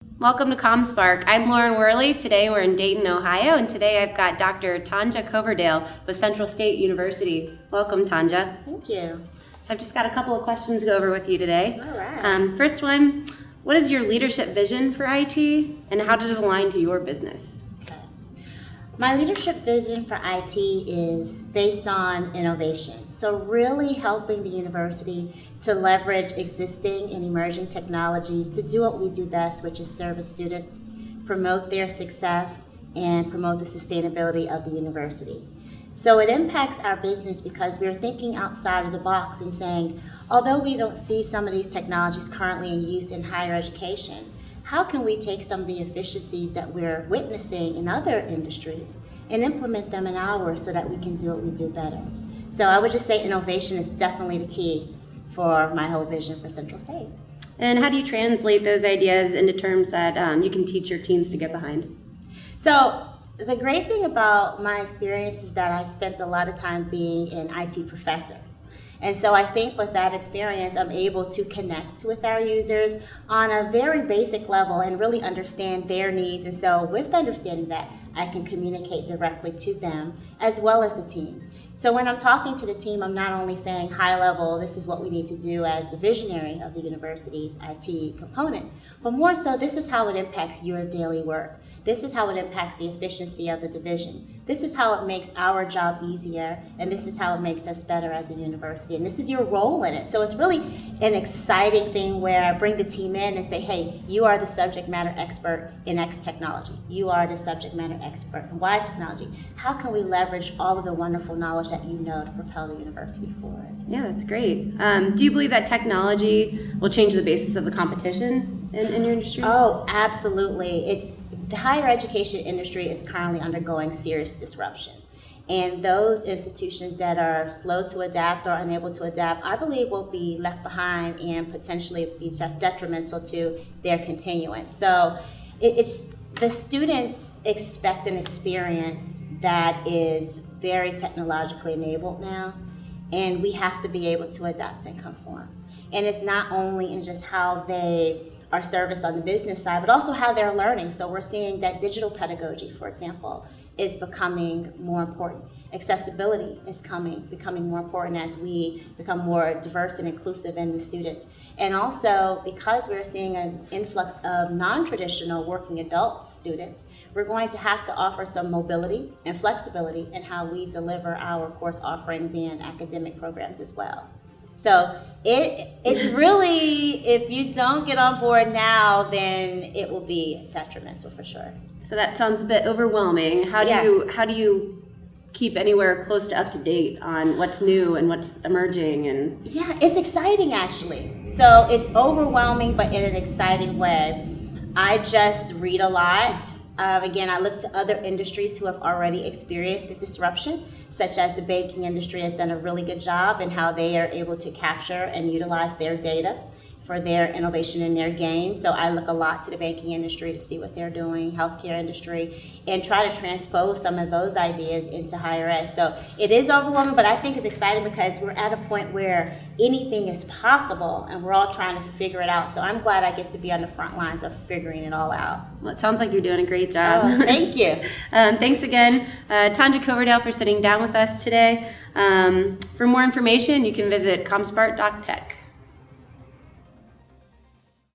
Welcome to ComSpark. I'm Lauren Worley. Today we're in Dayton, Ohio, and today I've got Dr. Tonjia Coverdale with Central State University. Welcome, Tonjia. Thank you. I've just got a couple of questions to go over with you today. All right. First one, what is your leadership vision for IT, and how does it align to your business? Okay. My leadership vision for IT is based on innovation. So really helping the university to leverage existing and emerging technologies to do what we do best, which is serve students, promote their success, and promote the sustainability of the university. So it impacts our business because we're thinking outside of the box and saying, although we don't see some of these technologies currently in use in higher education, how can we take some of the efficiencies that we're witnessing in other industries and implement them in ours so that we can do what we do better? So I would just say innovation is definitely the key for my whole vision for Central State. And how do you translate those ideas into terms that you can teach your teams to get behind? So the great thing about my experience is that I spent a lot of time being an IT professor. And so I think with that experience, I'm able to connect with our users on a very basic level and really understand their needs. And so with understanding that, I can communicate directly to them as well as the team. So when I'm talking to the team, I'm not only saying high level, this is what we need to do as the visionary of the university's IT component, but more so, this is how it impacts your daily work. This is how it impacts the efficiency of the division. This is how it makes our job easier, and this is how it makes us better as a university. And this is your role in it. So it's really an exciting thing where I bring the team in and say, hey, you are the subject matter expert in X technology. You are the subject matter expert in Y technology. How can we leverage all of the wonderful knowledge that you know to propel the university forward? Yeah, that's great. Do you believe that technology will change the basis of the competition in your industry? Oh, absolutely. The higher education industry is currently undergoing serious disruption. And those institutions that are slow to adapt or unable to adapt, I believe will be left behind and potentially be detrimental to their continuance. So the students expect an experience that is very technologically enabled now, and we have to be able to adapt and conform. And it's not only in just how they are serviced on the business side, but also how they're learning. So we're seeing that digital pedagogy, for example, is becoming more important. Accessibility is becoming more important as we become more diverse and inclusive in the students. And also, because we're seeing an influx of non-traditional working adult students, we're going to have to offer some mobility and flexibility in how we deliver our course offerings and academic programs as well. So it's really, if you don't get on board now, then it will be detrimental for sure. So that sounds a bit overwhelming. How do you keep anywhere close to up to date on what's new and what's emerging? And yeah, it's exciting actually. So it's overwhelming, but in an exciting way. I just read a lot. Again, I look to other industries who have already experienced the disruption, such as the banking industry has done a really good job in how they are able to capture and utilize their data for their innovation and their gains. So I look a lot to the banking industry to see what they're doing, healthcare industry, and try to transpose some of those ideas into higher ed. So it is overwhelming, but I think it's exciting because we're at a point where anything is possible and we're all trying to figure it out. So I'm glad I get to be on the front lines of figuring it all out. Well, it sounds like you're doing a great job. Oh, thank you. Thanks again, Tonjia Coverdale, for sitting down with us today. For more information, you can visit comspark.tech.